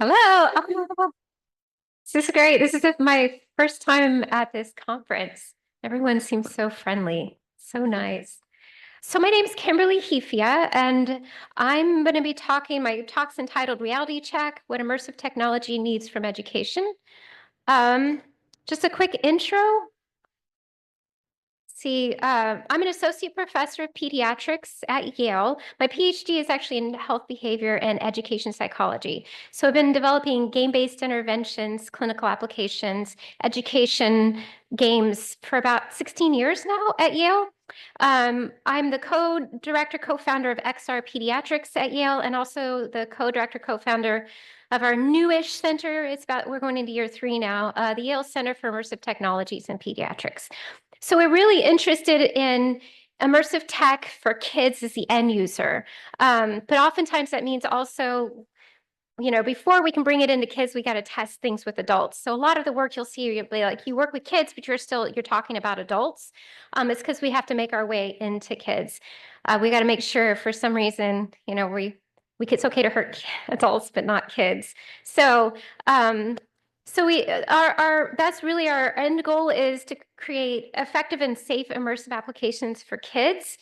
Hello. Oh, this is great. This is my first time at this conference. Everyone seems so friendly, so nice. So my name's Kimberly Hieftje, and I'm going to be talking, my talk's entitled Reality Check, What Immersive Technology Needs from Education. Um, just a quick intro. I'm an associate professor of pediatrics at Yale. My PhD is actually in health behavior and education psychology. So I've been developing game-based interventions, clinical applications, education games for about 16 years now at Yale. I'm the co-director, co-founder of XR Pediatrics at Yale, and also the co-director, co-founder of our newish center. We're going into year 3 now, the Yale Center for Immersive Technologies in Pediatrics. So we're really interested in immersive tech for kids as the end user. But oftentimes that means also, before we can bring it into kids, we got to test things with adults. So a lot of the work you'll see, you'll be like, you work with kids, but you're talking about adults. It's because we have to make our way into kids. We got to make sure for some reason, it's okay to hurt adults, but not kids. So, that's really our end goal, is to create effective and safe immersive applications for kids.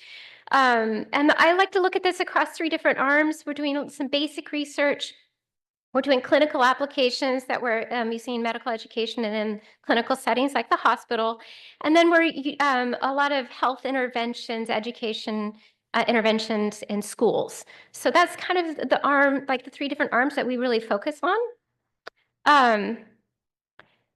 And I like to look at this across 3 different arms. We're doing some basic research. We're doing clinical applications that we're using in medical education and in clinical settings like the hospital. And then we're a lot of health interventions, education interventions in schools. So that's kind of the arm, like the 3 different arms that we really focus on.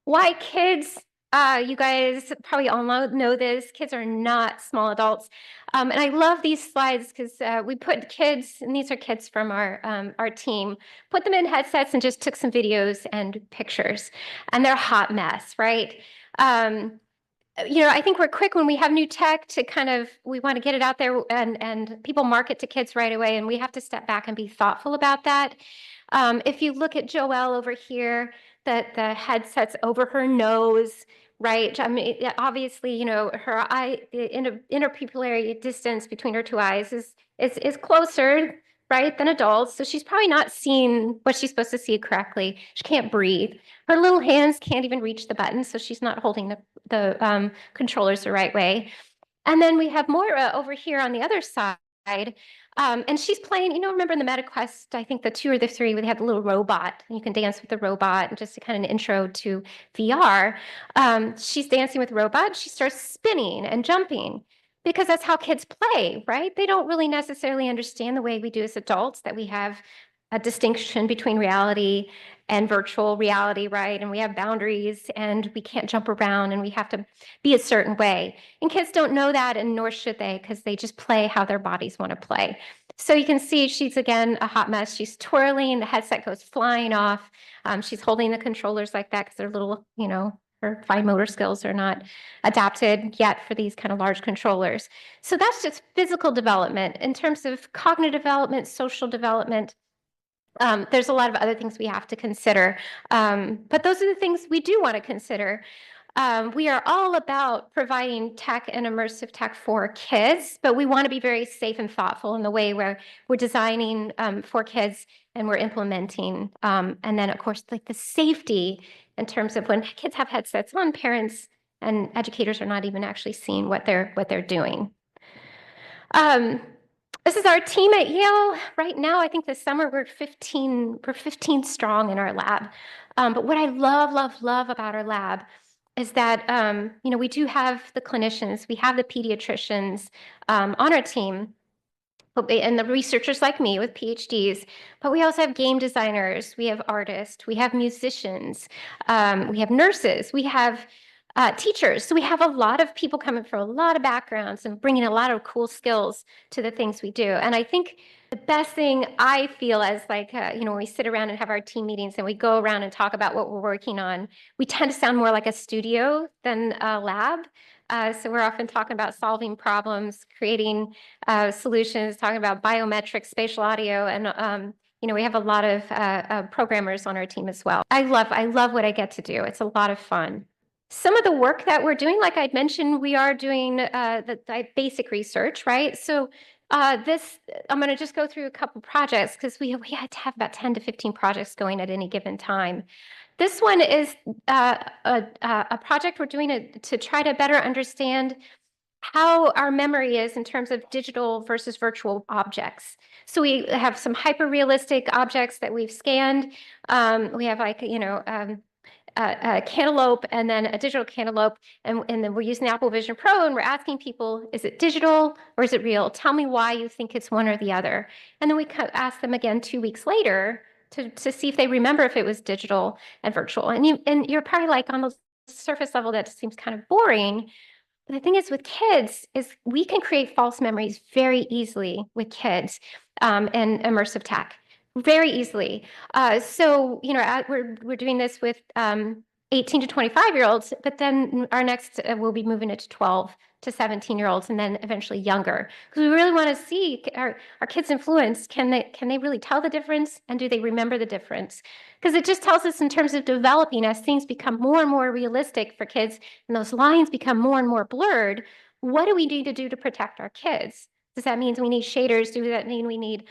Why kids? You guys probably all know this. Kids are not small adults. And I love these slides because we put kids, and these are kids from our team, put them in headsets and just took some videos and pictures. And they're a hot mess, right? I think we're quick when we have new tech to we want to get it out there, and people market to kids right away, and we have to step back and be thoughtful about that. If you look at Joelle over here, the headset's over her nose, right? I mean, obviously, her eye, the interpupillary distance between her 2 eyes is closer, right, than adults. So she's probably not seeing what she's supposed to see correctly. She can't breathe. Her little hands can't even reach the buttons, so she's not holding the controllers the right way. And then we have Moira over here on the other side. And she's playing, remember in the MetaQuest, I think the 2 or the 3, where they have the little robot, and you can dance with the robot, and just a kind of an intro to VR. She's dancing with the robot. She starts spinning and jumping because that's how kids play, right? They don't really necessarily understand the way we do as adults, that we have a distinction between reality and virtual reality, right? And we have boundaries, and we can't jump around, and we have to be a certain way. And kids don't know that, and nor should they, because they just play how their bodies want to play. So you can see she's, again, a hot mess. She's twirling, the headset goes flying off. She's holding the controllers like that because they're little, her fine motor skills are not adapted yet for these kind of large controllers. So that's just physical development. In terms of cognitive development, social development, there's a lot of other things we have to consider. But those are the things we do want to consider. We are all about providing tech and immersive tech for kids, but we want to be very safe and thoughtful in the way where we're designing for kids and we're implementing. And then, of course, like the safety in terms of when kids have headsets on, parents and educators are not even actually seeing what they're doing. This is our team at Yale. Right now, I think this summer we're 15 strong in our lab. But what I love about our lab is that, we do have the clinicians, we have the pediatricians on our team, and the researchers like me with PhDs, but we also have game designers, we have artists, we have musicians, we have nurses, we have teachers. So we have a lot of people coming from a lot of backgrounds and bringing a lot of cool skills to the things we do. And I think the best thing I feel as when we sit around and have our team meetings and we go around and talk about what we're working on, we tend to sound more like a studio than a lab. So we're often talking about solving problems, creating solutions, talking about biometrics, spatial audio, and we have a lot of programmers on our team as well. I love what I get to do. It's a lot of fun. Some of the work that we're doing, like I'd mentioned, we are doing the basic research, right? So I'm going to just go through a couple projects because we had to have about 10 to 15 projects going at any given time. This one is a project we're doing to try to better understand how our memory is in terms of digital versus virtual objects. So we have some hyper-realistic objects that we've scanned. We have like, a cantaloupe and then a digital cantaloupe. And then we're using the Apple Vision Pro and we're asking people, is it digital or is it real? Tell me why you think it's one or the other. And then we ask them again 2 weeks later to see if they remember if it was digital and virtual. And you're probably like on the surface level, that seems kind of boring. But the thing is with kids is we can create false memories very easily with kids and immersive tech very easily. So, we're doing this with 18 to 25-year-olds, but then our next we'll be moving it to 12 to 17-year-olds and then eventually younger. Because we really want to see our kids' influence. Can they really tell the difference, and do they remember the difference? Because it just tells us in terms of developing, as things become more and more realistic for kids and those lines become more and more blurred, what do we need to do to protect our kids? Does that mean we need shaders? Does that mean we need,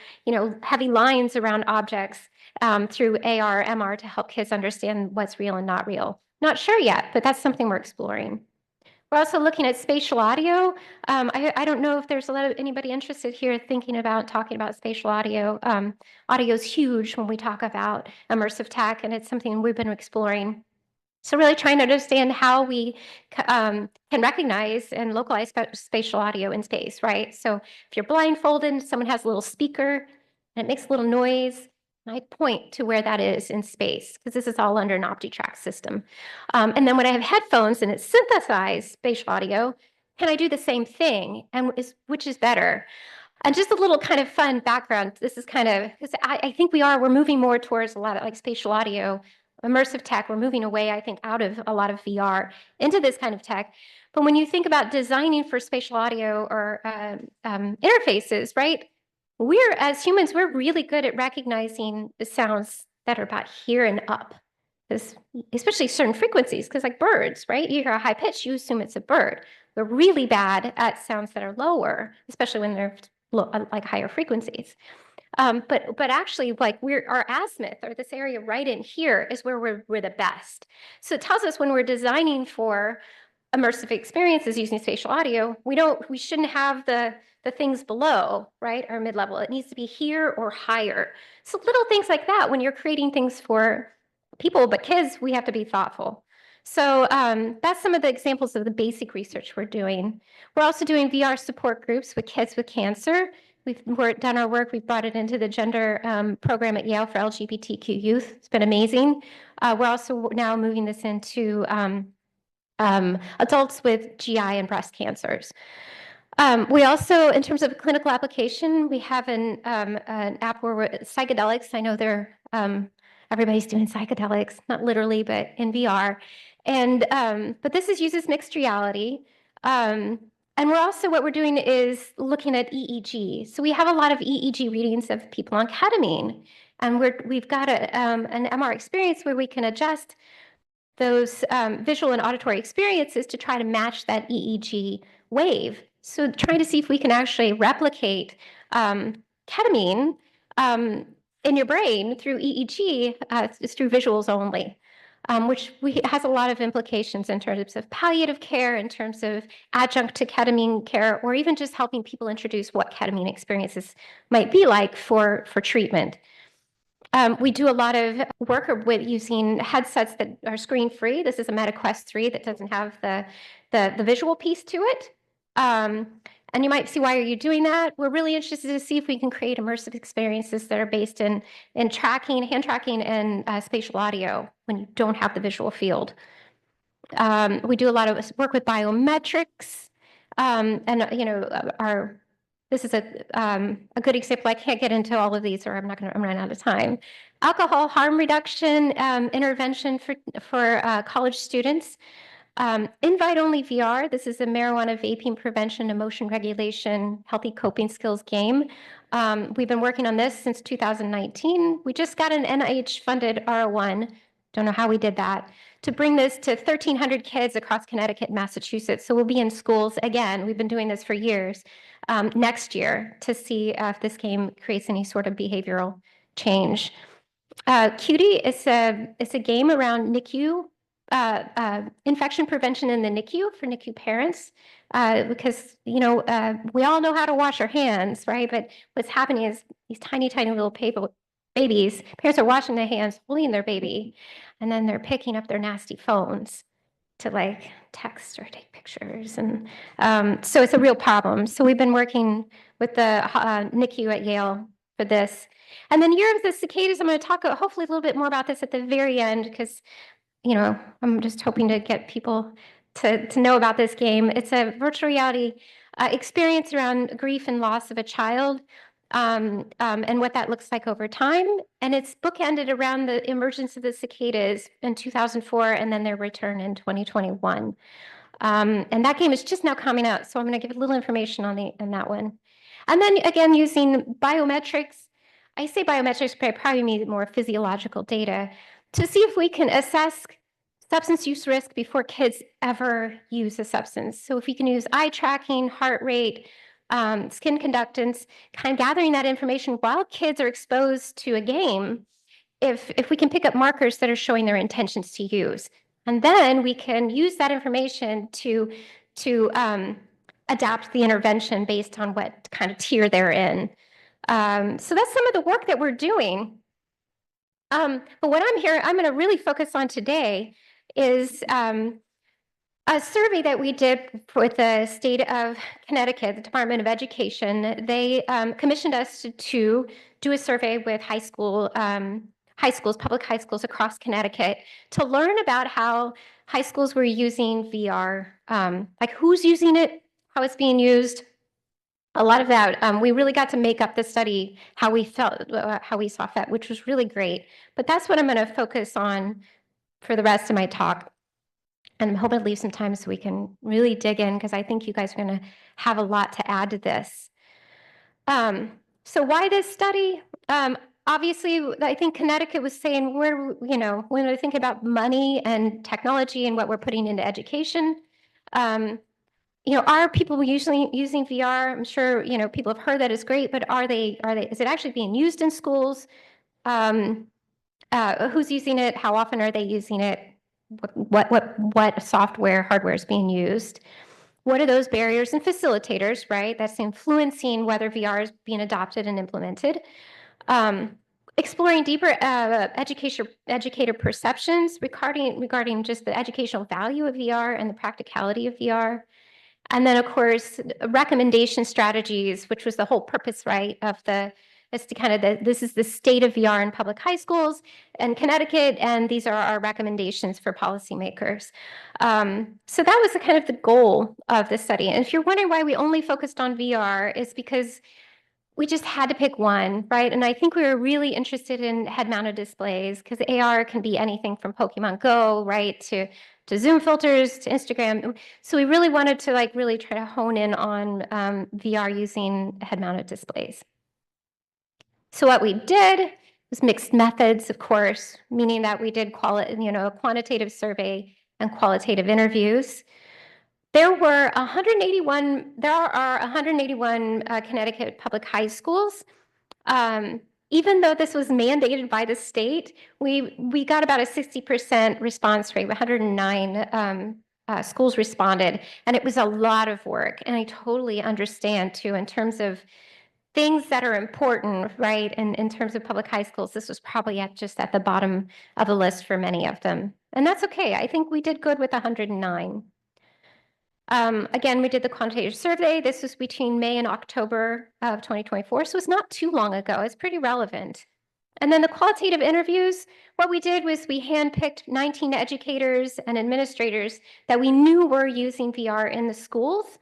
heavy lines around objects through AR, MR to help kids understand what's real and not real? Not sure yet, but that's something we're exploring. We're also looking at spatial audio. I don't know if there's anybody interested here talking about spatial audio. Audio is huge when we talk about immersive tech, and it's something we've been exploring. So really trying to understand how we can recognize and localize spatial audio in space, right? So if you're blindfolded, someone has a little speaker and it makes a little noise, and I point to where that is in space, because this is all under an OptiTrack system. And then when I have headphones and it's synthesized spatial audio, can I do the same thing? And which is better? And just a little kind of fun background. This is kind of, because I think we're moving more towards a lot of like spatial audio, immersive tech. We're moving away, I think, out of a lot of VR into this kind of tech. But when you think about designing for spatial audio or interfaces, right? As humans, we're really good at recognizing the sounds that are about here and up, especially certain frequencies, because like birds, right? You hear a high pitch, you assume it's a bird. We're really bad at sounds that are lower, especially when they're like higher frequencies. But actually, like our azimuth, or this area right in here, is where we're the best. So it tells us when we're designing for immersive experiences using spatial audio, we shouldn't have the things below, right, or mid-level. It needs to be here or higher. So little things like that, when you're creating things for people, but kids, we have to be thoughtful. So that's some of the examples of the basic research we're doing. We're also doing VR support groups with kids with cancer. We've done our work. We've brought it into the gender program at Yale for LGBTQ youth. It's been amazing. We're also now moving this into adults with GI and breast cancers. We also, in terms of clinical application, we have an app where psychedelics. I know everybody's doing psychedelics, not literally, but in VR. And but this uses mixed reality. And what we're doing is looking at EEG. So we have a lot of EEG readings of people on ketamine, and we've got an MR experience where we can adjust those visual and auditory experiences to try to match that EEG wave. So trying to see if we can actually replicate ketamine in your brain through EEG, through visuals only. Which has a lot of implications in terms of palliative care, in terms of adjunct to ketamine care, or even just helping people introduce what ketamine experiences might be like for treatment. We do a lot of work with using headsets that are screen-free. This is a MetaQuest 3 that doesn't have the visual piece to it. And you might see, why are you doing that? We're really interested to see if we can create immersive experiences that are based in hand tracking, and spatial audio when you don't have the visual field. We do a lot of work with biometrics, and this is a good example. I can't get into all of these, or I'm run out of time. Alcohol harm reduction intervention for college students. Invite-only VR. This is a marijuana vaping prevention, emotion regulation, healthy coping skills game. We've been working on this since 2019. We just got an NIH-funded R1 don't know how we did that, to bring this to 1,300 kids across Connecticut and Massachusetts. So we'll be in schools again. We've been doing this for years, next year, to see if this game creates any sort of behavioral change. Cutie is a game around NICU, infection prevention in the NICU for NICU parents, because, you know, we all know how to wash our hands, right? But what's happening is these tiny, tiny little babies, parents are washing their hands, holding their baby, and then they're picking up their nasty phones to like text or take pictures. And so it's a real problem. So we've been working with the NICU at Yale for this. And then Year of the Cicadas, I'm going to talk hopefully a little bit more about this at the very end, because, you know, I'm just hoping to get people to know about this game. It's a virtual reality experience around grief and loss of a child, and what that looks like over time. And it's bookended around the emergence of the cicadas in 2004 and then their return in 2021. And that game is just now coming out, so I'm going to give a little information on that one. And then again, using biometrics. I say biometrics, but I probably mean more physiological data to see if we can assess substance use risk before kids ever use a substance. So if we can use eye tracking, heart rate, skin conductance, kind of gathering that information while kids are exposed to a game, if we can pick up markers that are showing their intentions to use. And then we can use that information to adapt the intervention based on what kind of tier they're in. So that's some of the work that we're doing. But what I'm going to really focus on today is a survey that we did with the state of Connecticut, the Department of Education. They commissioned us to do a survey with public high schools across Connecticut, to learn about how high schools were using VR, like who's using it, how it's being used. A lot of that, we really got to make up the study, how we felt, how we saw fit, which was really great. But that's what I'm going to focus on for the rest of my talk. And I'm hoping to leave some time so we can really dig in, because I think you guys are going to have a lot to add to this. So why this study? Obviously, I think Connecticut was saying, when we think about money and technology and what we're putting into education, are people usually using VR? I'm sure, people have heard that it's great, but is it actually being used in schools? Who's using it? How often are they using it? What software, hardware is being used? What are those barriers and facilitators, right? That's influencing whether VR is being adopted and implemented. Exploring deeper educator perceptions regarding just the educational value of VR and the practicality of VR. And then, of course, recommendation strategies, which was the whole purpose, right, of this is the state of VR in public high schools in Connecticut, and these are our recommendations for policymakers. So that was the goal of the study. And if you're wondering why we only focused on VR, it's because we just had to pick one, right? And I think we were really interested in head-mounted displays, because AR can be anything from Pokemon Go, right, to Zoom filters, to Instagram. So we really wanted to really try to hone in on VR using head-mounted displays. So what we did was mixed methods, of course, meaning that we did a quantitative survey and qualitative interviews. There are 181 Connecticut public high schools. Even though this was mandated by the state, we got about a 60% response rate. 109 schools responded, and it was a lot of work. And I totally understand too, in terms of things that are important, right? And in terms of public high schools, this was probably just at the bottom of the list for many of them. And that's okay. I think we did good with 109. Again, we did the quantitative survey. This was between May and October of 2024, so it's not too long ago. It's pretty relevant. And then the qualitative interviews, what we did was we handpicked 19 educators and administrators that we knew were using VR in the schools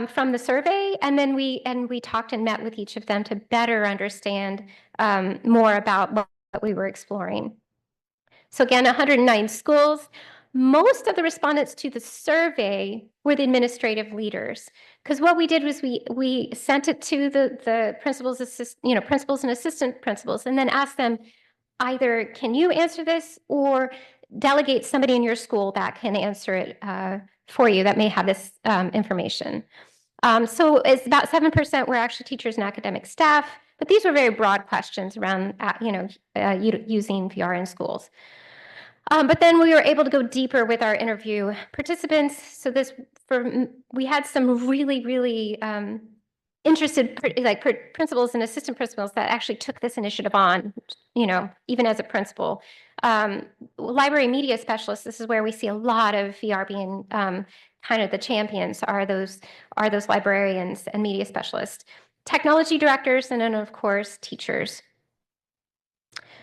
from the survey, and then we talked and met with each of them to better understand more about what we were exploring. So again, 109 schools. Most of the respondents to the survey were the administrative leaders, because what we did was we sent it to the principals, principals and assistant principals, and then asked them, either can you answer this or delegate somebody in your school that can answer it for you that may have this information. So it's about 7% were actually teachers and academic staff, but these were very broad questions around, using VR in schools. But then we were able to go deeper with our interview participants. So we had some really interested principals and assistant principals that actually took this initiative on, even as a principal. Library media specialists, this is where we see a lot of VR being kind of the champions, are those librarians and media specialists. Technology directors, and then of course, teachers.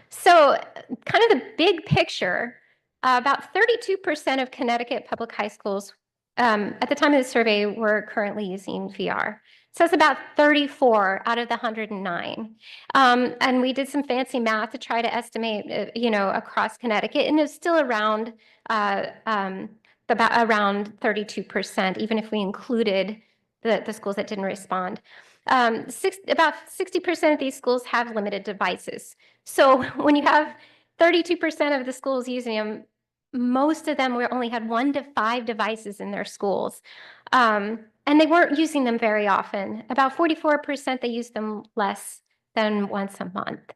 So kind of the big picture, about 32% of Connecticut public high schools at the time of the survey were currently using VR. So it's about 34 out of the 109. And we did some fancy math to try to estimate, across Connecticut, and it's still around around 32%, even if we included the schools that didn't respond. About 60% of these schools have limited devices. So when you have 32% of the schools using them, most of them only had 1 to 5 devices in their schools. And they weren't using them very often. About 44%, they used them less than once a month.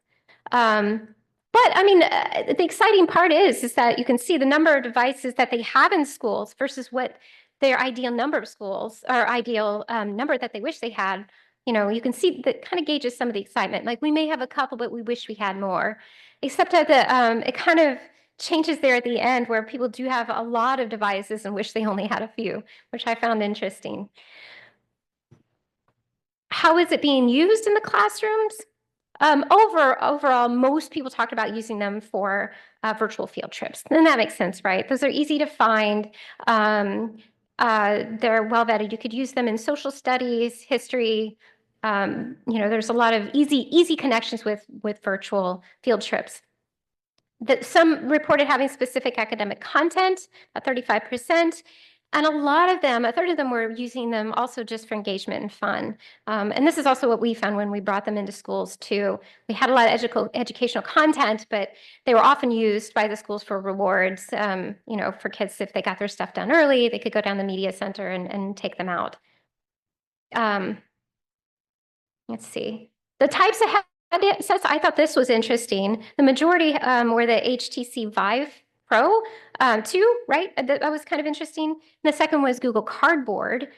But I mean, the exciting part is that you can see the number of devices that they have in schools versus what their ideal number of schools or ideal number that they wish they had. You can see that kind of gauges some of the excitement. Like we may have a couple, but we wish we had more. Except that it kind of changes there at the end where people do have a lot of devices and wish they only had a few, which I found interesting. How is it being used in the classrooms? Overall, most people talked about using them for virtual field trips. And that makes sense, right? Those are easy to find. They're well vetted. You could use them in social studies, history. There's a lot of easy connections with virtual field trips. Some reported having specific academic content, at 35%, and a third of them were using them also just for engagement and fun. And this is also what we found when we brought them into schools too. We had a lot of educational content, but they were often used by the schools for rewards. For kids, if they got their stuff done early, they could go down the media center and take them out. Let's see. The types of headsets, I thought this was interesting. The majority were the HTC Vive Pro 2, right? That was kind of interesting. And the second was Google Cardboard.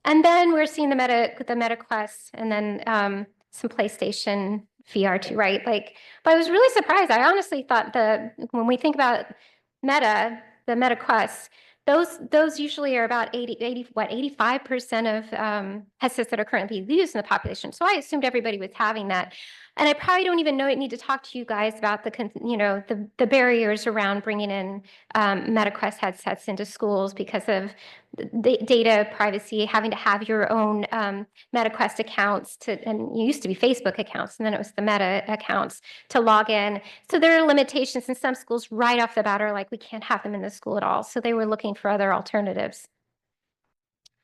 And then we're seeing the Meta Quest, and then some PlayStation VR 2, right? But I was really surprised. I honestly thought when we think about the Meta Quest, those usually are about 85% of headsets that are currently used in the population. So I assumed everybody was having that. And I probably don't even need to talk to you guys about the barriers around bringing in MetaQuest headsets into schools because of the data privacy, having to have your own MetaQuest accounts and it used to be Facebook accounts, and then it was the Meta accounts to log in. So there are limitations in some schools right off the bat are like, we can't have them in the school at all. So they were looking for other alternatives.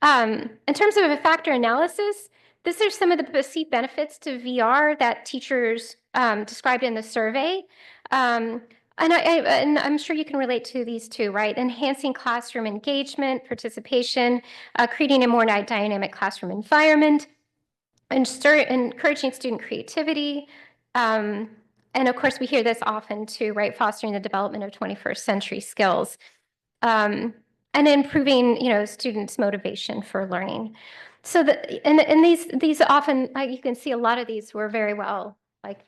In terms of a factor analysis, these are some of the perceived benefits to VR that teachers described in the survey. And I'm sure you can relate to these too, right? Enhancing classroom engagement, participation, creating a more dynamic classroom environment, encouraging student creativity. And of course, we hear this often too, right? Fostering the development of 21st century skills. And improving, students' motivation for learning. So these often, you can see a lot of these were very well,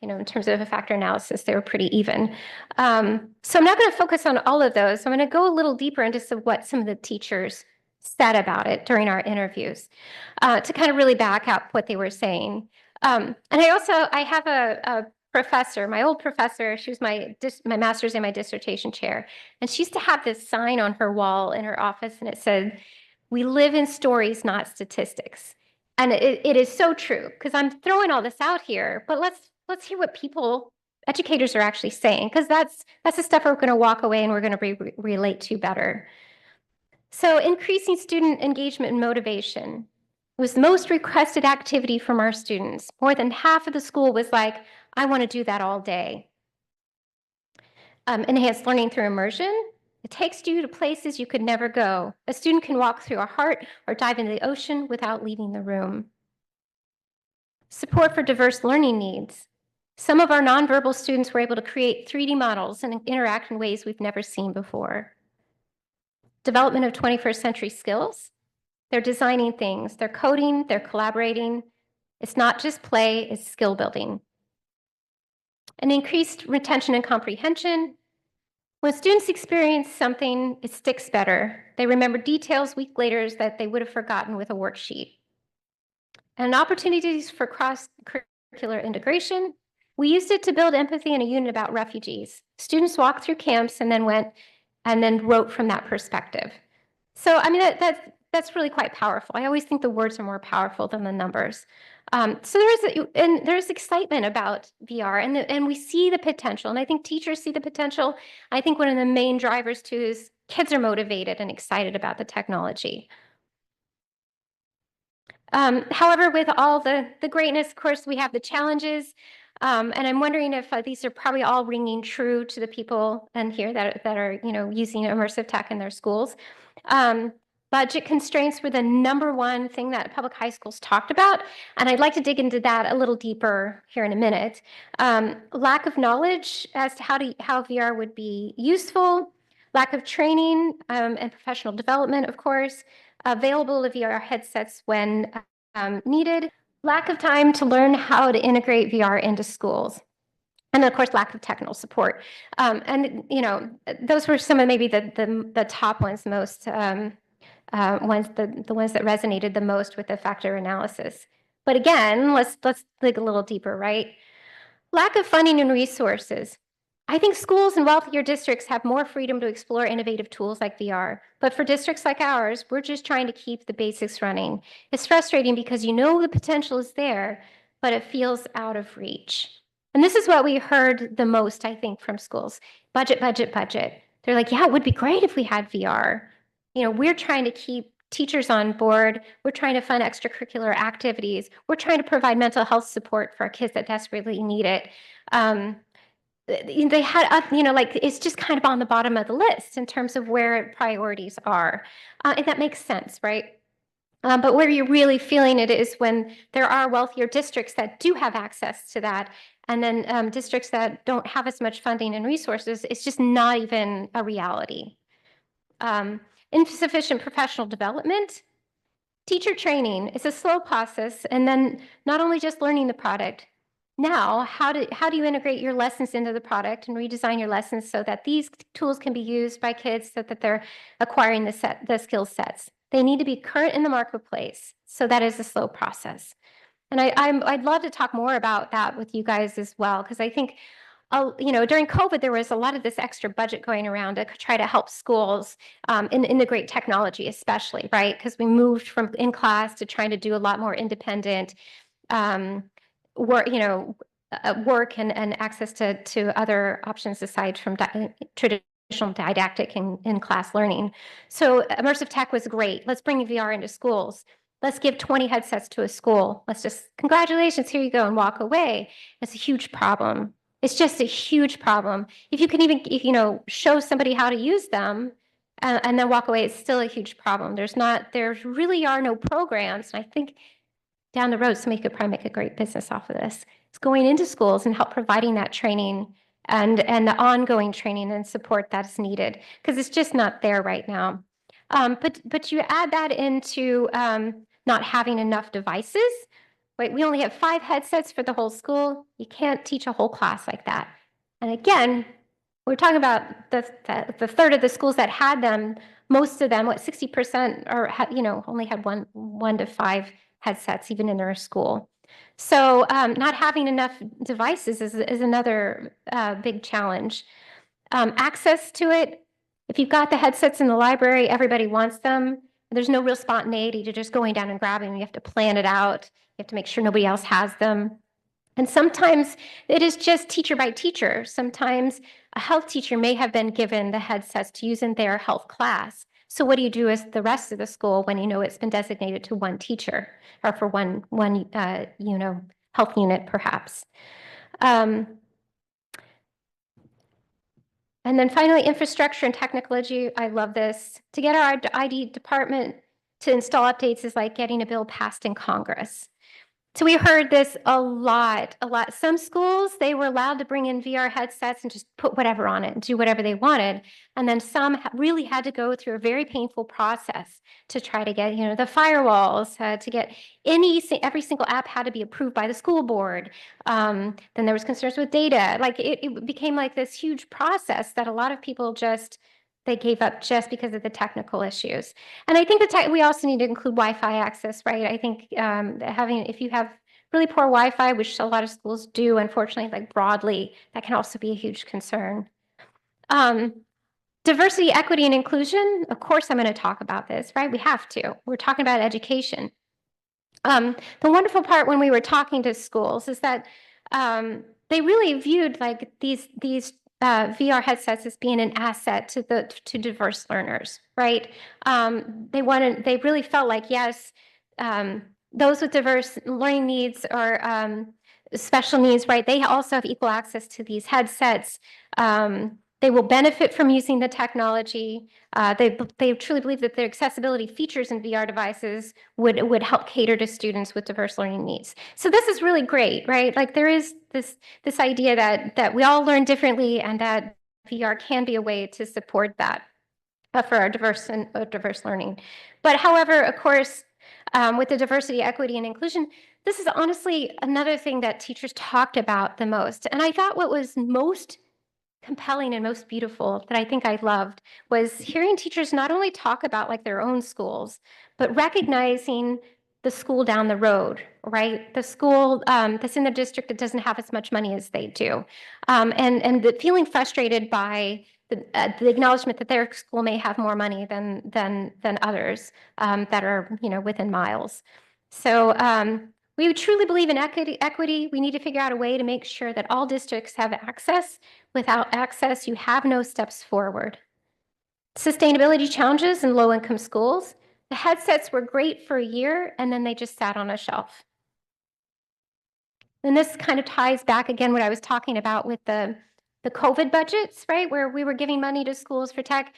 in terms of a factor analysis, they were pretty even. So I'm not going to focus on all of those. I'm going to go a little deeper into what some of the teachers said about it during our interviews to kind of really back up what they were saying. And I have a professor, my old professor, she was my master's and my dissertation chair. And she used to have this sign on her wall in her office, and it said, "We live in stories, not statistics." And it is so true, because I'm throwing all this out here, but let's hear what educators are actually saying, because that's the stuff we're going to walk away and we're going to relate to better. So increasing student engagement and motivation was the most requested activity from our students. More than half of the school was like, I want to do that all day. Enhanced learning through immersion. It takes you to places you could never go. A student can walk through a heart or dive into the ocean without leaving the room. Support for diverse learning needs. Some of our nonverbal students were able to create 3D models and interact in ways we've never seen before. Development of 21st century skills. They're designing things, they're coding, they're collaborating. It's not just play, it's skill building. And increased retention and comprehension. When students experience something, it sticks better. They remember details weeks later that they would have forgotten with a worksheet. And opportunities for cross-curricular integration. We used it to build empathy in a unit about refugees. Students walked through camps and then wrote from that perspective. So, I mean, that's really quite powerful. I always think the words are more powerful than the numbers. So there's excitement about VR, and we see the potential, and I think teachers see the potential. I think one of the main drivers too is kids are motivated and excited about the technology. However, with all the greatness, of course, we have the challenges, and I'm wondering if these are probably all ringing true to the people in here that are using immersive tech in their schools. Budget constraints were the #1 thing that public high schools talked about, and I'd like to dig into that a little deeper here in a minute. Lack of knowledge as to how VR would be useful, lack of training and professional development, of course, available VR headsets when needed, lack of time to learn how to integrate VR into schools. And of course, lack of technical support. Those were some of maybe the top ones, most the ones that resonated the most with the factor analysis. But again, let's dig a little deeper, right? Lack of funding and resources. I think schools and wealthier districts have more freedom to explore innovative tools like VR. But for districts like ours, we're just trying to keep the basics running. It's frustrating because the potential is there, but it feels out of reach. And this is what we heard the most, I think, from schools. Budget, budget, budget. They're like, yeah, it would be great if we had VR. We're trying to keep teachers on board. We're trying to fund extracurricular activities. We're trying to provide mental health support for our kids that desperately need it. They had, it's just kind of on the bottom of the list in terms of where priorities are. And that makes sense, right? But where you're really feeling it is when there are wealthier districts that do have access to that. And then districts that don't have as much funding and resources, it's just not even a reality. Insufficient professional development. Teacher training is a slow process. And then not only just learning the product, now, how do you integrate your lessons into the product and redesign your lessons so that these tools can be used by kids so that they're acquiring the skill sets? They need to be current in the marketplace. So that is a slow process. And I'd love to talk more about that with you guys as well, because I think, during COVID, there was a lot of this extra budget going around to try to help schools integrate technology, especially, right? Because we moved from in class to trying to do a lot more independent work and access to other options aside from traditional didactic and in-class learning. So immersive tech was great. Let's bring VR into schools. Let's give 20 headsets to a school. Let's just, congratulations, here you go, and walk away. It's a huge problem. It's just a huge problem. If you can even, show somebody how to use them and then walk away, it's still a huge problem. There really are no programs. And I think down the road, somebody could probably make a great business off of this. It's going into schools and help providing that training and the ongoing training and support that's needed, because it's just not there right now. But you add that into not having enough devices, right? We only have 5 headsets for the whole school. You can't teach a whole class like that. And again, we're talking about the third of the schools that had them. Most of them, 60% only had one to 5 headsets even in their school. So not having enough devices is another big challenge. Access to it. If you've got the headsets in the library, everybody wants them. There's no real spontaneity to just going down and grabbing them. You have to plan it out. You have to make sure nobody else has them. And sometimes it is just teacher by teacher. Sometimes a health teacher may have been given the headsets to use in their health class. So what do you do as the rest of the school when it's been designated to one teacher or for one health unit perhaps? And then finally, infrastructure and technology. I love this. To get our ID department to install updates is like getting a bill passed in Congress. So we heard this a lot. Some schools, they were allowed to bring in VR headsets and just put whatever on it and do whatever they wanted. And then some really had to go through a very painful process to try to get, the firewalls, to get every single app had to be approved by the school board. Then there was concerns with data. Like it became like this huge process that a lot of people they gave up just because of the technical issues. And I think we also need to include Wi-Fi access, right? I think if you have really poor Wi-Fi, which a lot of schools do, unfortunately, like broadly, that can also be a huge concern. Diversity, equity, and inclusion. Of course, I'm going to talk about this, right? We have to. We're talking about education. The wonderful part when we were talking to schools is that they really viewed like these VR headsets as being an asset to diverse learners, right? They really felt like, yes, those with diverse learning needs or special needs, right? They also have equal access to these headsets. They will benefit from using the technology. They truly believe that the accessibility features in VR devices would help cater to students with diverse learning needs. So this is really great, right? Like there is this idea that we all learn differently and that VR can be a way to support that for our diverse learning. But however, of course, with the diversity, equity, and inclusion, this is honestly another thing that teachers talked about the most. And I thought what was most compelling and most beautiful that I think I loved was hearing teachers not only talk about like their own schools, but recognizing the school down the road, right? The school that's in the district that doesn't have as much money as they do. And feeling frustrated by the acknowledgement that their school may have more money than others that are, within miles. So we truly believe in equity. We need to figure out a way to make sure that all districts have access. Without access, you have no steps forward. Sustainability challenges in low-income schools. The headsets were great for a year, and then they just sat on a shelf. And this kind of ties back again what I was talking about with the COVID budgets, right? Where we were giving money to schools for tech.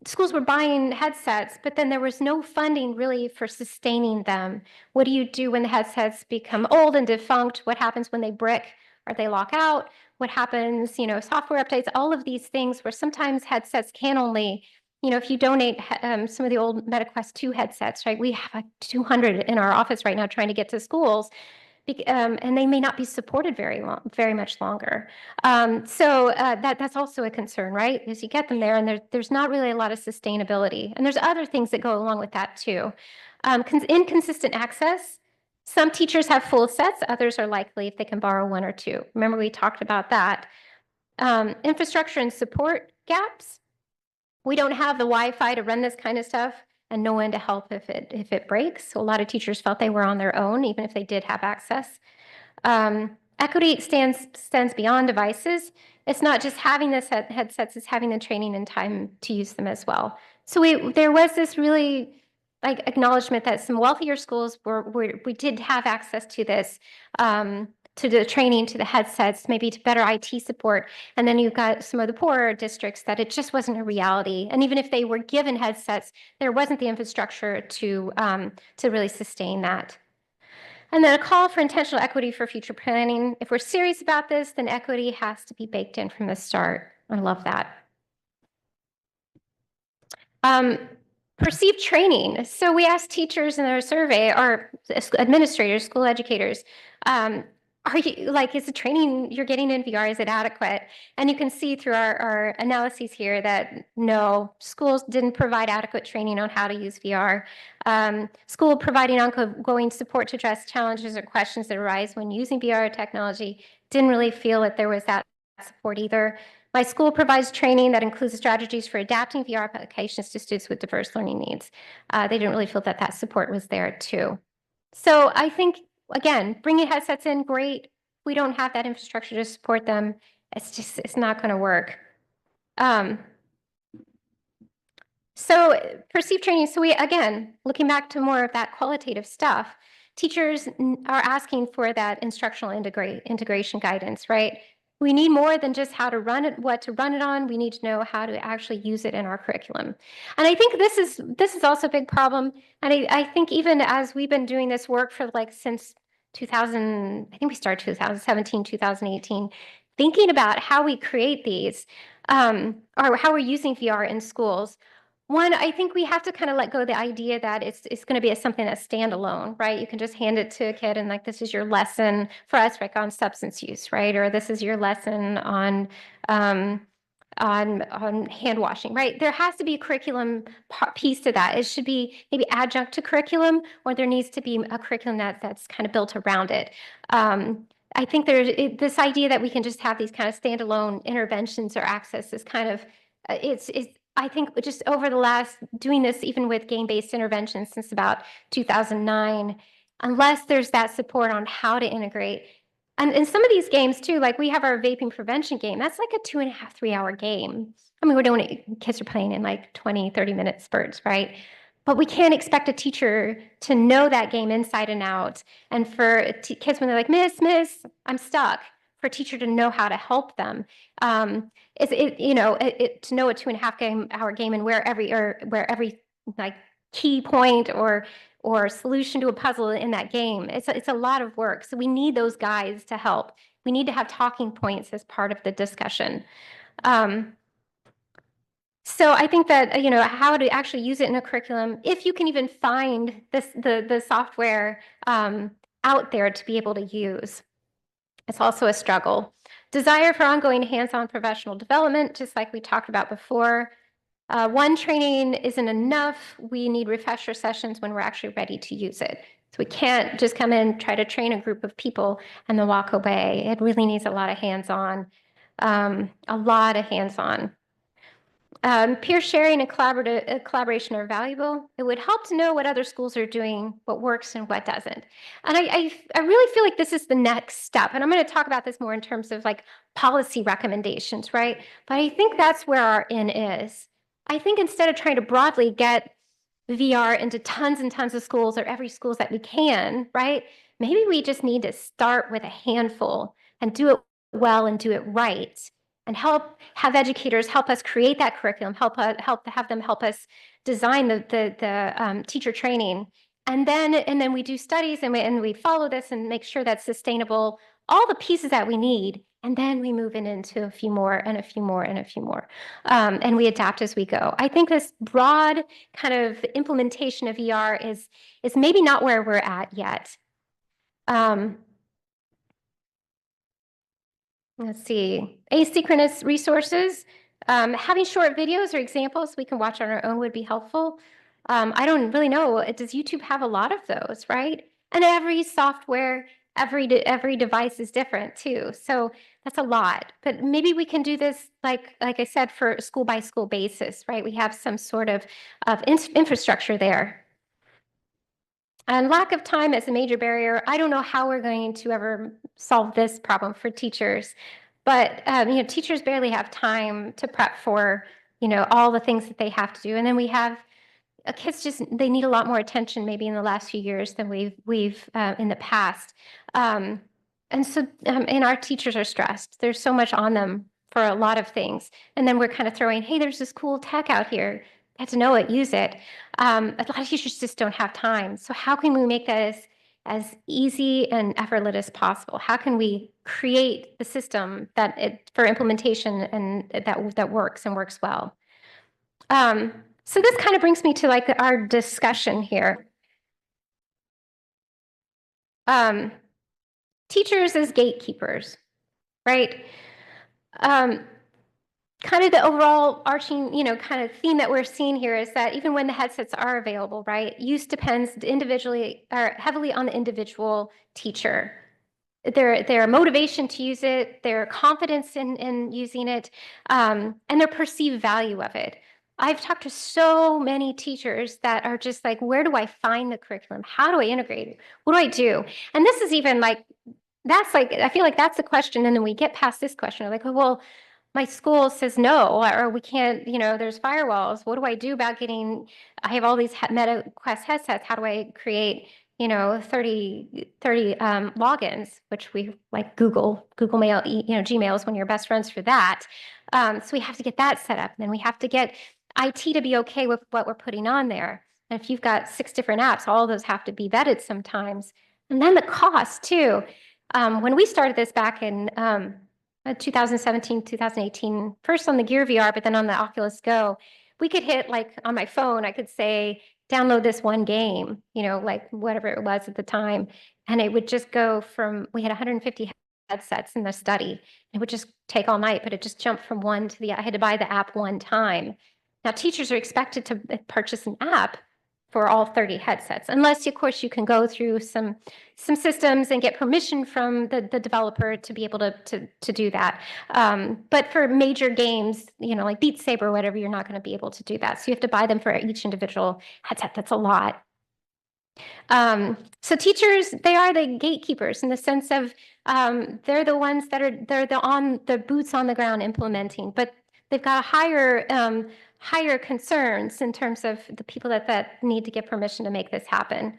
Schools were buying headsets, but then there was no funding really for sustaining them. What do you do when the headsets become old and defunct? What happens when they brick or they lock out? What happens, software updates, all of these things where sometimes headsets can only, if you donate some of the old MetaQuest 2 headsets, right? We have like 200 in our office right now trying to get to schools. And they may not be supported very much longer. So that's also a concern, right? Is you get them there and there's not really a lot of sustainability. And there's other things that go along with that too. Inconsistent access. Some teachers have full sets, others are likely if they can borrow one or two. Remember we talked about that. Infrastructure and support gaps. We don't have the Wi-Fi to run this kind of stuff and no one to help if it breaks. So a lot of teachers felt they were on their own, even if they did have access. Equity extends beyond devices. It's not just having the headsets, it's having the training and time to use them as well. So there was this really like acknowledgement that some wealthier schools we did have access to this, to the training, to the headsets, maybe to better IT support. And then you've got some of the poorer districts that it just wasn't a reality. And even if they were given headsets, there wasn't the infrastructure to really sustain that. And then a call for intentional equity for future planning. If we're serious about this, then equity has to be baked in from the start. I love that. Perceived training. So we asked teachers in our survey, or administrators, school educators, is the training you're getting in VR, is it adequate? And you can see through our analyses here that no, schools didn't provide adequate training on how to use VR. School providing ongoing support to address challenges or questions that arise when using VR technology didn't really feel that there was that support either. My school provides training that includes strategies for adapting VR applications to students with diverse learning needs. They didn't really feel that support was there too. So I think, again, bringing headsets in, great. We don't have that infrastructure to support them. It's not going to work. So perceived training. So again, looking back to more of that qualitative stuff, teachers are asking for that instructional integration guidance, right? We need more than just how to run it, what to run it on. We need to know how to actually use it in our curriculum. And I think this is also a big problem. And I think even as we've been doing this work for like since 2000, I think we started 2017, 2018, thinking about how we create these or how we're using VR in schools. One, I think we have to kind of let go of the idea that it's going to be something that's standalone, right? You can just hand it to a kid and like, this is your lesson for us, like on substance use, right? Or this is your lesson um, on hand washing, right? There has to be a curriculum piece to that. It should be maybe adjunct to curriculum, or there needs to be a curriculum that's kind of built around it. I think there's this idea that we can just have these kind of standalone interventions or access is kind of it's I think just over the last doing this even with game-based interventions since about 2009, unless there's that support on how to integrate. And in some of these games too, like we have our vaping prevention game, that's like a 2.5, 3 hour game. I mean, we're doing it, kids are playing in like 20, 30-minute spurts, right? But we can't expect a teacher to know that game inside and out. And for kids when they're like, Miss, I'm stuck, for a teacher to know how to help them. Is it, to know a 2.5 hour game and where every like key point or solution to a puzzle in that game. It's a lot of work. So we need those guys to help. We need to have talking points as part of the discussion. So I think that, how to actually use it in a curriculum, if you can even find the software out there to be able to use. It's also a struggle. Desire for ongoing hands-on professional development, just like we talked about before. One training isn't enough. We need refresher sessions when we're actually ready to use it. So we can't just come in, try to train a group of people and then walk away. It really needs a lot of hands-on, peer sharing and collaboration are valuable. It would help to know what other schools are doing, what works and what doesn't. And I really feel like this is the next step. And I'm going to talk about this more in terms of like policy recommendations, right? But I think that's where our in is. I think instead of trying to broadly get VR into tons and tons of schools or every schools that we can, right? Maybe we just need to start with a handful and do it well and do it right, and have educators help us create that curriculum, help them help us design the teacher training, and then we do studies and we follow this and make sure that's sustainable, all the pieces that we need, and then we move into a few more and a few more and a few more, and we adapt as we go. I think this broad kind of implementation of VR is maybe not where we're at yet. Let's see, asynchronous resources. Having short videos or examples we can watch on our own would be helpful. I don't really know, does YouTube have a lot of those, right? And every software, every device is different too. So that's a lot, but maybe we can do this, like I said, for school by school basis, right? We have some sort of infrastructure there. And lack of time is a major barrier. I don't know how we're going to ever solve this problem for teachers, but teachers barely have time to prep for all the things that they have to do. And then we have kids they need a lot more attention maybe in the last few years than we've in the past. And our teachers are stressed. There's so much on them for a lot of things. And then we're kind of throwing, hey, there's this cool tech out here. Get to know it, use it. A lot of teachers just don't have time. So how can we make that as easy and effortless as possible? How can we create the system for implementation and that works and works well? So this kind of brings me to like our discussion here. Teachers as gatekeepers, right? Kind of the overall arching, kind of theme that we're seeing here is that even when the headsets are available, right, use depends individually or heavily on the individual teacher. Their motivation to use it, their confidence in using it, and their perceived value of it. I've talked to so many teachers that are just like, where do I find the curriculum? How do I integrate it? What do I do? And this is even like, I feel like that's the question. And then we get past this question, like, well, my school says no, or we can't, there's firewalls. What do I do about I have all these Meta Quest headsets. How do I create, 30 logins, which we like Google Mail, Gmail is one of your best friends for that. So we have to get that set up. And then we have to get IT to be okay with what we're putting on there. And if you've got 6 different apps, all of those have to be vetted sometimes. And then the cost too. When we started this back in 2017, 2018, first on the Gear VR, but then on the Oculus Go, we could hit, like on my phone, I could say, download this one game, like whatever it was at the time. And it would just go from, we had 150 headsets in the study. It would just take all night, but it just jumped from one to the, I had to buy the app one time. Now teachers are expected to purchase an app for all 30 headsets, unless of course you can go through some systems and get permission from the developer to be able to do that. But for major games, like Beat Saber or whatever, you're not going to be able to do that. So you have to buy them for each individual headset. That's a lot. So teachers, they are the gatekeepers in the sense of they're the ones that they're the boots on the ground implementing, but they've got a higher concerns in terms of the people that need to get permission to make this happen.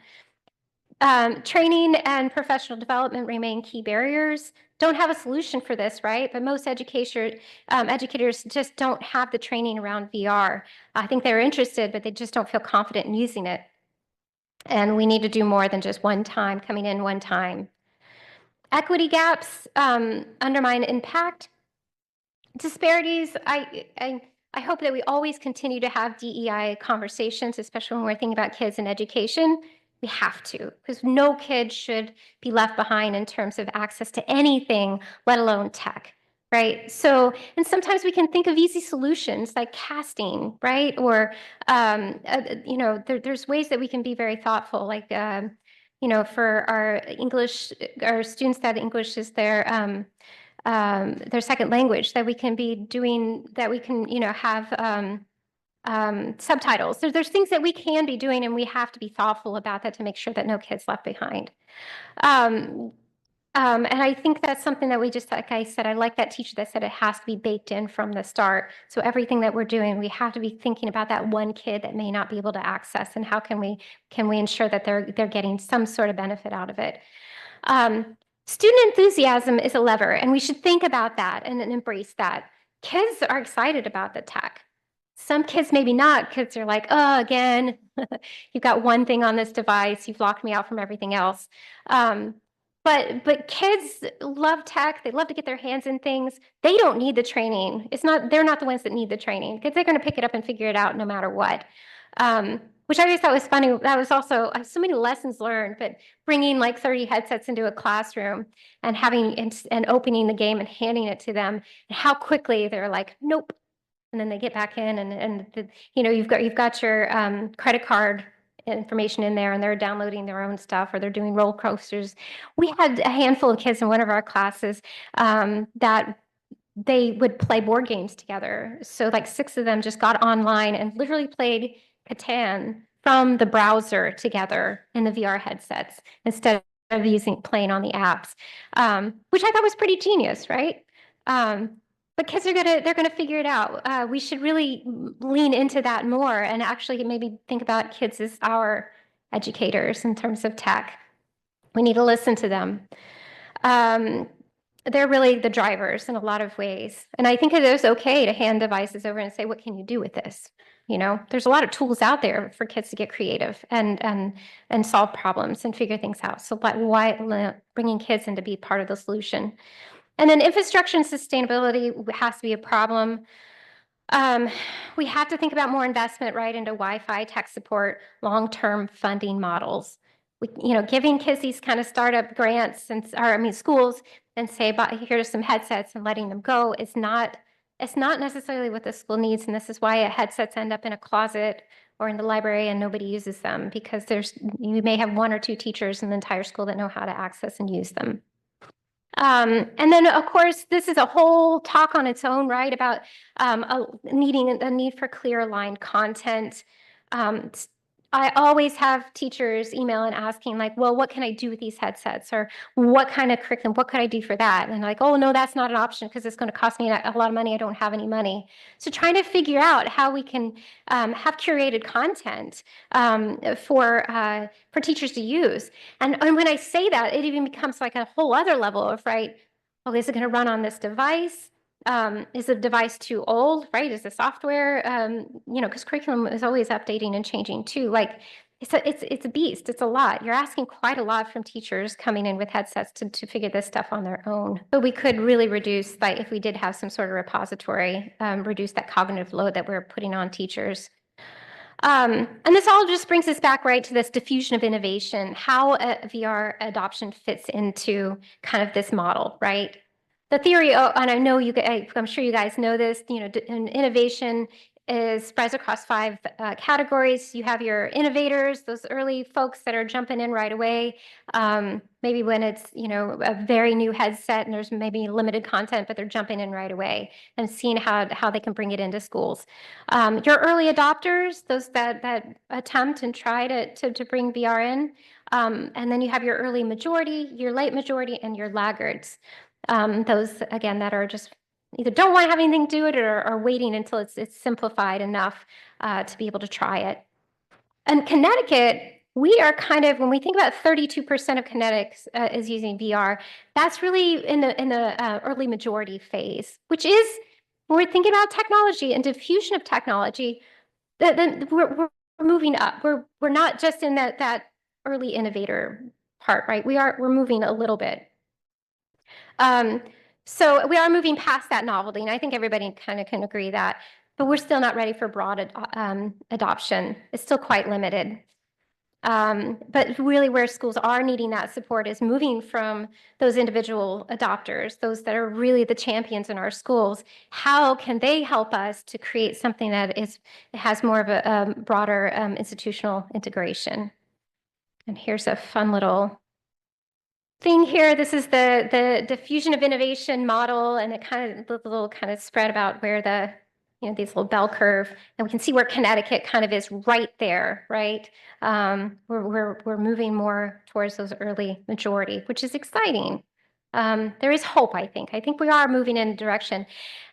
Training and professional development remain key barriers. Don't have a solution for this, right? But most educators just don't have the training around VR. I think they're interested, but they just don't feel confident in using it. And we need to do more than just coming in one time. Equity gaps undermine impact. Disparities, I hope that we always continue to have DEI conversations, especially when we're thinking about kids in education. We have to, because no kid should be left behind in terms of access to anything, let alone tech, right? So, and sometimes we can think of easy solutions like casting, right? Or, there's ways that we can be very thoughtful, like, for our students that English is their second language, that we can be doing, that we can, have subtitles. So there's things that we can be doing, and we have to be thoughtful about that to make sure that no kid's left behind. And I think that's something that we just, like I said, I like that teacher that said it has to be baked in from the start. So everything that we're doing, we have to be thinking about that one kid that may not be able to access, and how can we ensure that they're getting some sort of benefit out of it. Student enthusiasm is a lever, and we should think about that and embrace that. Kids are excited about the tech. Some kids maybe not. Kids are like, oh, again, you've got one thing on this device. You've locked me out from everything else. But kids love tech. They love to get their hands in things. They don't need the training. They're not the ones that need the training, because they're going to pick it up and figure it out no matter what. Which I just thought was funny. That was also so many lessons learned, but bringing like 30 headsets into a classroom and and opening the game and handing it to them, and how quickly they're like, nope. And then they get back in, and you've got your credit card information in there, and they're downloading their own stuff, or they're doing roller coasters. We had a handful of kids in one of our classes that they would play board games together. So like 6 of them just got online and literally played Catan from the browser together in the VR headsets instead of playing on the apps, which I thought was pretty genius, right? But kids they're gonna figure it out. We should really lean into that more, and actually maybe think about kids as our educators in terms of tech. We need to listen to them. They're really the drivers in a lot of ways. And I think it is okay to hand devices over and say, what can you do with this? There's a lot of tools out there for kids to get creative and solve problems and figure things out. So why bringing kids in to be part of the solution? And then infrastructure and sustainability has to be a problem. We have to think about more investment, right, into Wi-Fi, tech support, long-term funding models. Giving kids these kind of startup grants schools, and say, here's some headsets, and letting them go it's not necessarily what the school needs. And this is why headsets end up in a closet or in the library and nobody uses them, because you may have 1 or 2 teachers in the entire school that know how to access and use them. And then, of course, this is a whole talk on its own, right, about a need for clear aligned content. I always have teachers email and asking like, well, what can I do with these headsets? Or what kind of curriculum, what could I do for that? And like, oh, no, that's not an option because it's going to cost me a lot of money. I don't have any money. So trying to figure out how we can have curated content for teachers to use. And when I say that, it even becomes like a whole other level of, right, oh, is it going to run on this device? Is the device too old, right? Is the software, because curriculum is always updating and changing too. Like it's a beast. It's a lot. You're asking quite a lot from teachers coming in with headsets to figure this stuff on their own. But we could really reduce, like if we did have some sort of repository, reduce that cognitive load that we're putting on teachers. And this all just brings us back right to this diffusion of innovation, how VR adoption fits into kind of this model, right? The theory, and I know I'm sure you guys know this, innovation is spreads across 5 categories. You have your innovators, those early folks that are jumping in right away. Maybe when it's, a very new headset and there's maybe limited content, but they're jumping in right away and seeing how they can bring it into schools. Your early adopters, those that attempt and try to bring VR in. And then you have your early majority, your late majority, and your laggards. Those, again, that are just either don't want to have anything to do it or are waiting until it's simplified enough to be able to try it. And Connecticut, we are kind of, when we think about 32% of Connecticut is using VR, that's really in the early majority phase, which is, when we're thinking about technology and diffusion of technology, then we're moving up. We're not just in that early innovator part, right? We're moving a little bit. So we are moving past that novelty, and I think everybody kind of can agree that, but we're still not ready for broad adoption. It's still quite limited. But really where schools are needing that support is moving from those individual adopters, those that are really the champions in our schools. How can they help us to create something that has more of a broader institutional integration? And here's a fun little thing here. This is the diffusion of innovation model, and it kind of the little kind of spread about where these little bell curve, and we can see where Connecticut kind of is right there, right? We're moving more towards those early majority, which is exciting. There is hope, I think. I think we are moving in a direction,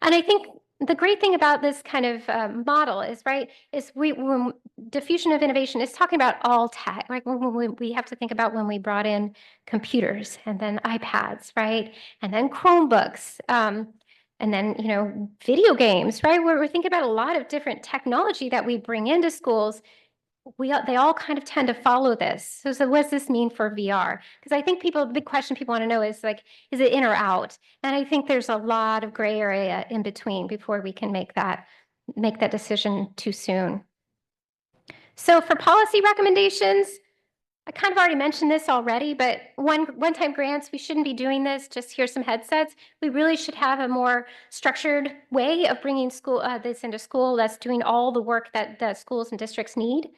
and I think the great thing about this kind of model is, right, is when diffusion of innovation is talking about all tech. Like when we have to think about when we brought in computers and then iPads, right, and then Chromebooks, and then video games, right? We're thinking about a lot of different technology that we bring into schools. They all kind of tend to follow this. So what does this mean for VR? Because I think the big question people want to know is like, is it in or out? And I think there's a lot of gray area in between before we can make that decision too soon. So for policy recommendations, I kind of already mentioned this already, but one-time grants, we shouldn't be doing this. Just here's some headsets. We really should have a more structured way of bringing this into school that's doing all the work that schools and districts need.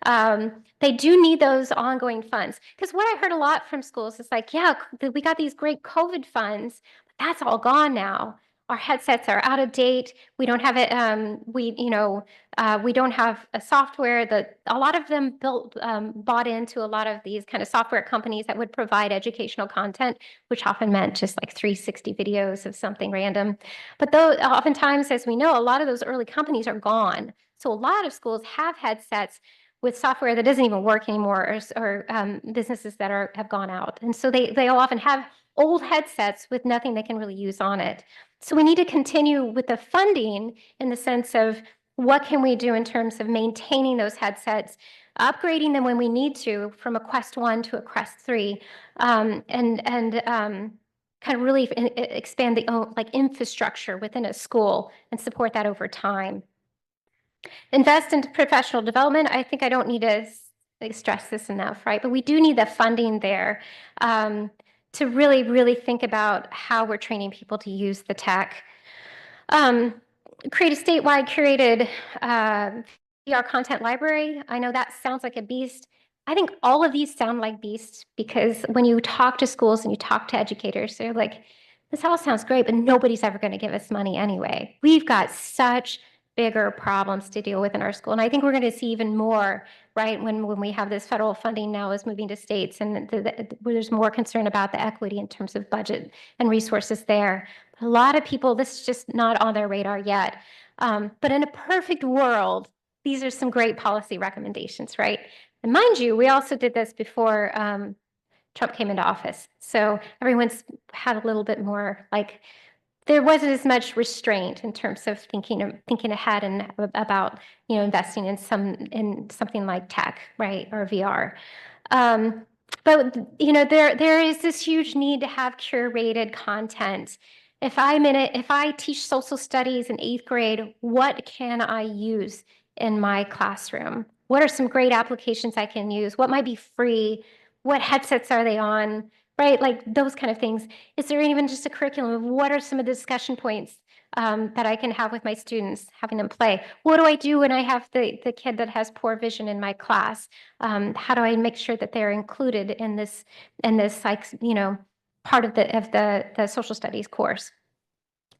They do need those ongoing funds. Because what I heard a lot from schools is like, yeah, we got these great COVID funds, but that's all gone now. Our headsets are out of date. We don't have it. We don't have a software that a lot of them bought into a lot of these kind of software companies that would provide educational content, which often meant just like 360 videos of something random. But though oftentimes, as we know, a lot of those early companies are gone. So a lot of schools have headsets with software that doesn't even work anymore, or businesses that have gone out. And so they often have old headsets with nothing they can really use on it. So we need to continue with the funding in the sense of what can we do in terms of maintaining those headsets, upgrading them when we need to from a Quest 1 to a Quest 3, and kind of really expand the infrastructure within a school and support that over time. Invest in professional development. I think I don't need to stress this enough, right? But we do need the funding there to really, really think about how we're training people to use the tech. Create a statewide curated VR content library. I know that sounds like a beast. I think all of these sound like beasts because when you talk to schools and you talk to educators, they're like, this all sounds great, but nobody's ever going to give us money anyway. We've got such bigger problems to deal with in our school. And I think we're going to see even more, right, when we have this federal funding now is moving to states, and there's more concern about the equity in terms of budget and resources there. A lot of people, this is just not on their radar yet. But in a perfect world, these are some great policy recommendations, right? And mind you, we also did this before Trump came into office. So everyone's had a little bit more, like, there wasn't as much restraint in terms of thinking ahead and about, investing in something like tech, right, or VR. But there is this huge need to have curated content. If I teach social studies in 8th grade, what can I use in my classroom? What are some great applications I can use? What might be free? What headsets are they on? Right? Like those kind of things. Is there even just a curriculum of what are some of the discussion points that I can have with my students, having them play? What do I do when I have the kid that has poor vision in my class? How do I make sure that they're included in this like, part of the social studies course?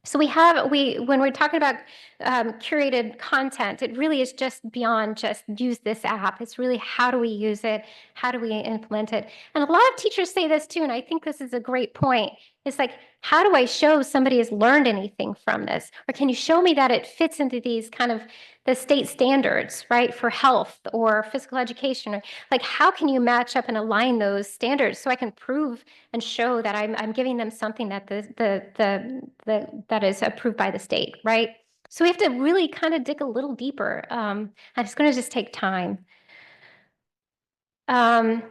So when we're talking about curated content, it really is just beyond just use this app. It's really how do we use it? How do we implement it? And a lot of teachers say this too, and I think this is a great point. It's like, how do I show somebody has learned anything from this? Or can you show me that it fits into these kind of the state standards, right, for health or physical education? Or like, how can you match up and align those standards so I can prove and show that I'm giving them something that that is approved by the state, right? So we have to really kind of dig a little deeper, and it's going to just take time.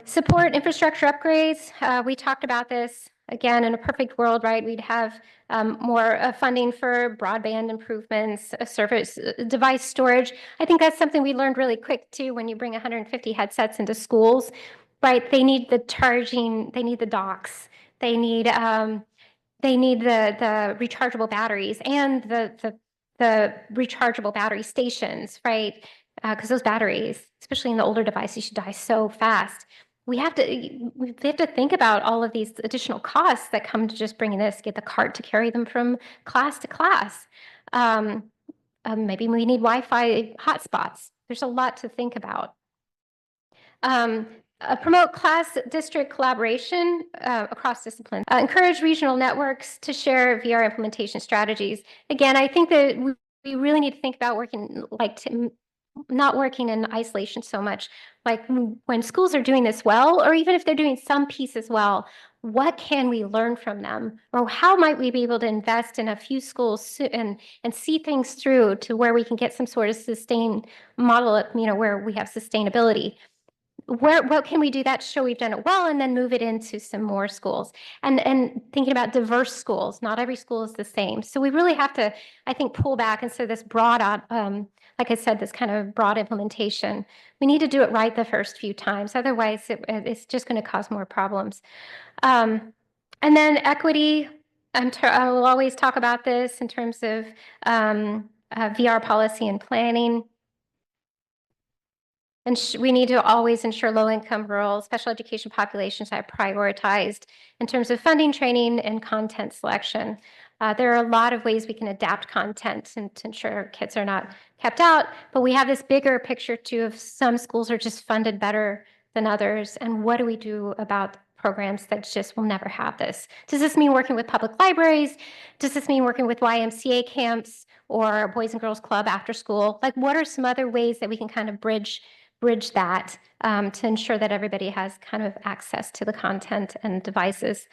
Support infrastructure upgrades. We talked about this. Again, in a perfect world, right, we'd have more funding for broadband improvements, service device storage. I think that's something we learned really quick too when you bring 150 headsets into schools, right? They need the charging, they need the docks, they need the rechargeable batteries and the rechargeable battery stations, right? Because those batteries, especially in the older devices, should die so fast. We have to think about all of these additional costs that come to just bringing this, get the cart to carry them from class to class. Maybe we need Wi-Fi hotspots. There's a lot to think about. Promote class district collaboration across disciplines. Encourage regional networks to share VR implementation strategies. Again, I think that we really need to think about working not working in isolation so much. Like when schools are doing this well, or even if they're doing some pieces well, what can we learn from them? Or how might we be able to invest in a few schools and see things through to where we can get some sort of sustained model, where we have sustainability? What can we do that to show we've done it well, and then move it into some more schools? And thinking about diverse schools, not every school is the same. So we really have to, I think, pull back and say this broad, like I said, this kind of broad implementation. We need to do it right the first few times. Otherwise, it's just going to cause more problems. And then equity. I will always talk about this in terms of VR policy and planning. And we need to always ensure low-income, rural, special education populations are prioritized in terms of funding, training, and content selection. There are a lot of ways we can adapt content and to ensure kids are not kept out, but we have this bigger picture too of some schools are just funded better than others, and what do we do about programs that just will never have this? Does this mean working with public libraries? Does this mean working with YMCA camps or Boys and Girls Club after school? Like, what are some other ways that we can kind of bridge that to ensure that everybody has kind of access to the content and devices.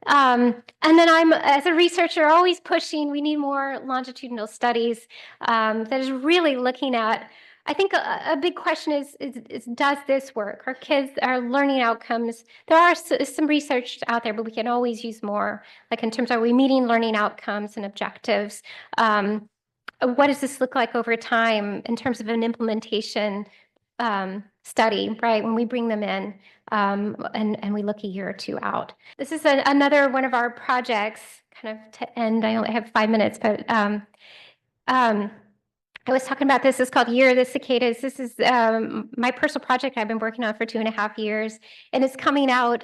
And then I'm, as a researcher, always pushing, we need more longitudinal studies that is really looking at, I think a big question is does this work? Our learning outcomes, there are some research out there, but we can always use more, like in terms of, are we meeting learning outcomes and objectives? What does this look like over time in terms of an implementation study, right, when we bring them in and we look a year or two out. This is another one of our projects, kind of to end. I only have 5 minutes, but I was talking about this. It's called Year of the Cicadas. This is my personal project I've been working on for 2.5 years, and it's coming out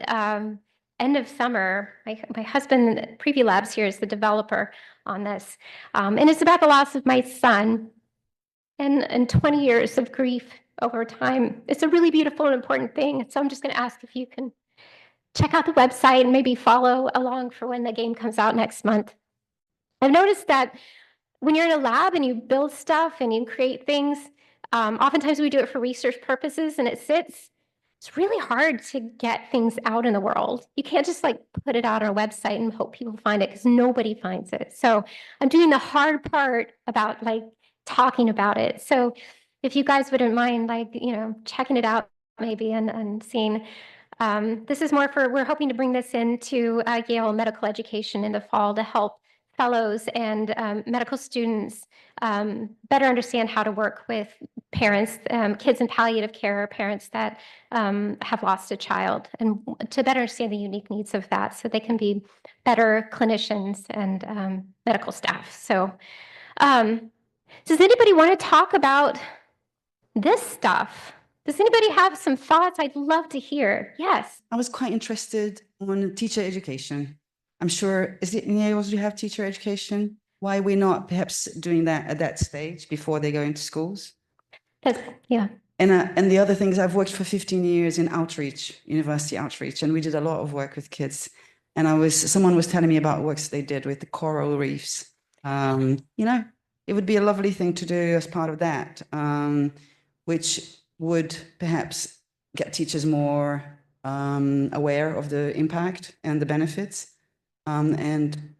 end of summer. My husband, Preview Labs here, is the developer on this, and it's about the loss of my son. and 20 years of grief over time. It's a really beautiful and important thing. So I'm just going to ask if you can check out the website and maybe follow along for when the game comes out next month. I've noticed that when you're in a lab and you build stuff and you create things, oftentimes we do it for research purposes and it sits. It's really hard to get things out in the world. You can't just like put it out on a website and hope people find it because nobody finds it. So I'm doing the hard part about like talking about it. So if you guys wouldn't mind like, checking it out maybe and seeing, this is more for, we're hoping to bring this into Yale medical education in the fall to help fellows and medical students better understand how to work with parents, kids in palliative care, parents that have lost a child, and to better understand the unique needs of that so they can be better clinicians and medical staff. So does anybody want to talk about this stuff? Does anybody have some thoughts? I'd love to hear. Yes. I was quite interested on teacher education. I'm sure, is it in Yale you have teacher education? Why are we not perhaps doing that at that stage before they go into schools? Yeah. And the other thing is I've worked for 15 years in outreach, university outreach, and we did a lot of work with kids. And someone was telling me about works they did with the coral reefs. It would be a lovely thing to do as part of that, which would perhaps get teachers more aware of the impact and the benefits, and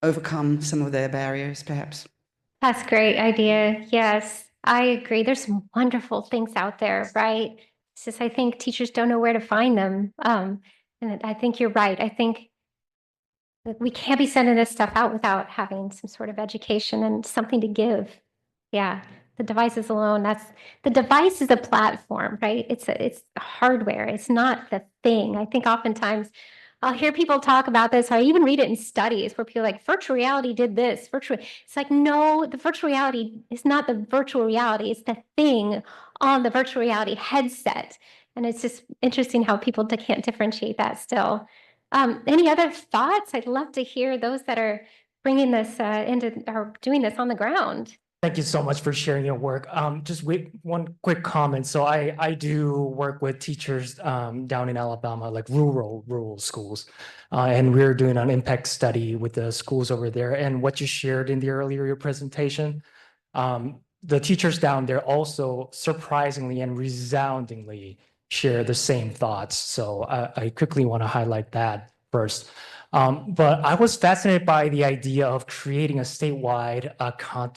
overcome some of their barriers, perhaps. That's a great idea. Yes, I agree. There's some wonderful things out there, right? It's just, I think teachers don't know where to find them. And I think you're right. I think that we can't be sending this stuff out without having some sort of education and something to give. Yeah, the devices alone, the device is a platform, right? It's hardware. It's not the thing. I think oftentimes I'll hear people talk about this. I even read it in studies where people are like, virtual reality did this. It's like, no, the virtual reality is not the virtual reality. It's the thing on the virtual reality headset. And it's just interesting how people can't differentiate that still. Any other thoughts? I'd love to hear those that are bringing this or doing this on the ground. Thank you so much for sharing your work. Just one quick comment. So I do work with teachers down in Alabama, like rural schools. And we're doing an impact study with the schools over there. And what you shared in the earlier presentation, the teachers down there also surprisingly and resoundingly share the same thoughts. So I quickly want to highlight that first. But I was fascinated by the idea of creating a statewide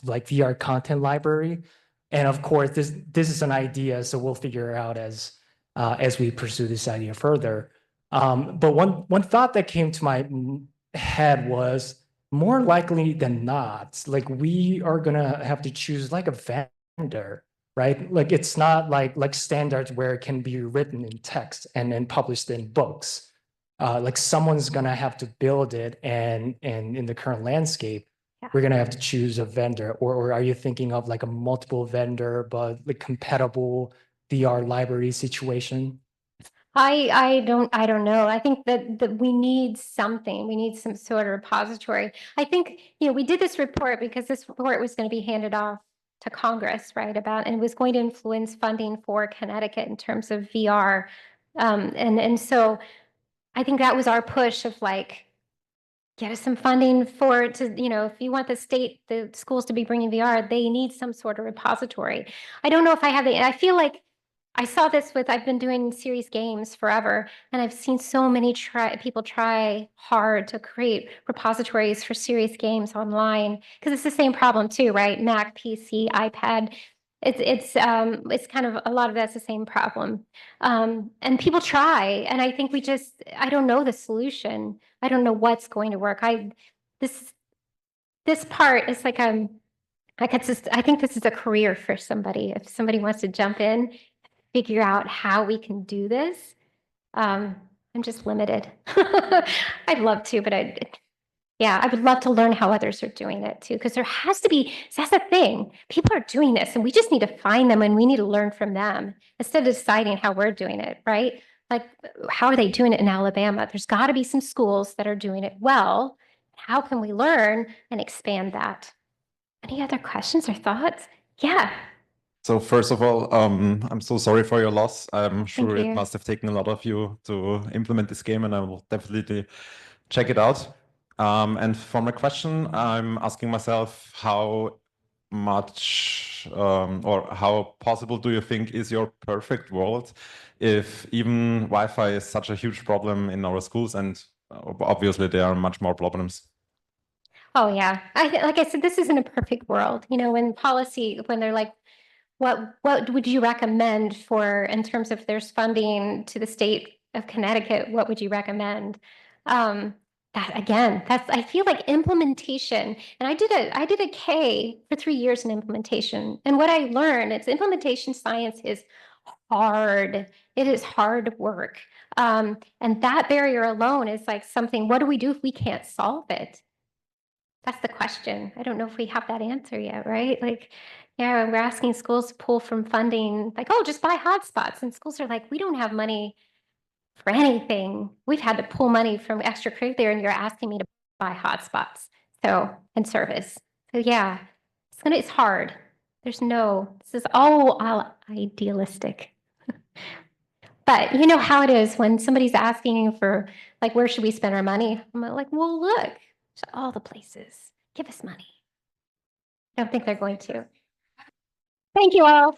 like VR content library. And of course, this is an idea, so we'll figure out as we pursue this idea further. But one thought that came to my head was, more likely than not, like we are gonna have to choose like a vendor, right? Like it's not like standards where it can be written in text and then published in books. Like someone's gonna have to build it, and in the current landscape, we're gonna have to choose a vendor. Or are you thinking of like a multiple vendor but like compatible VR library situation? I don't know. I think that we need something. We need some sort of repository. I think, we did this report because this report was going to be handed off to Congress, right? And it was going to influence funding for Connecticut in terms of VR. And so I think that was our push of like, get us some funding for it to, if you want the schools to be bringing VR, they need some sort of repository. I don't know if I have I feel like I saw this I've been doing serious games forever, and I've seen so many people try hard to create repositories for serious games online, because it's the same problem too, right? Mac, PC, iPad. It's kind of a lot of that's the same problem. And people try, and I think I don't know the solution. I don't know what's going to work. This part is like, I think this is a career for somebody. If somebody wants to jump in, figure out how we can do this. I'm just limited. I'd love to, but I would love to learn how others are doing it too, because there has to be, that's the thing. People are doing this and we just need to find them and we need to learn from them instead of deciding how we're doing it, right? Like, how are they doing it in Alabama? There's got to be some schools that are doing it well. How can we learn and expand that? Any other questions or thoughts? Yeah. So first of all, I'm so sorry for your loss. I'm sure you. it must have taken a lot of you to implement this game, and I will definitely check it out. And for my question, I'm asking myself how much or how possible do you think is your perfect world if even Wi-Fi is such a huge problem in our schools, and obviously there are much more problems. Oh yeah. Like I said, this isn't a perfect world. You know, when policy, when they're like, what would you recommend for in terms of there's funding to the state of Connecticut, what would you recommend? That again, that's I feel like implementation. And I did a K for 3 years in implementation. And what I learned is implementation science is hard. It is hard work. And that barrier alone is like something, what do we do if we can't solve it? That's the question. I don't know if we have that answer yet, right? Like, yeah, we're asking schools to pull from funding, like, oh, just buy hotspots. And schools are like, we don't have money for anything. We've had to pull money from extracurricular, and you're asking me to buy hotspots. So, and service. So yeah, it's hard. This is all idealistic. But you know how it is when somebody's asking for, like, where should we spend our money? I'm like, well, look, to all the places. Give us money. I don't think they're going to. Thank you all.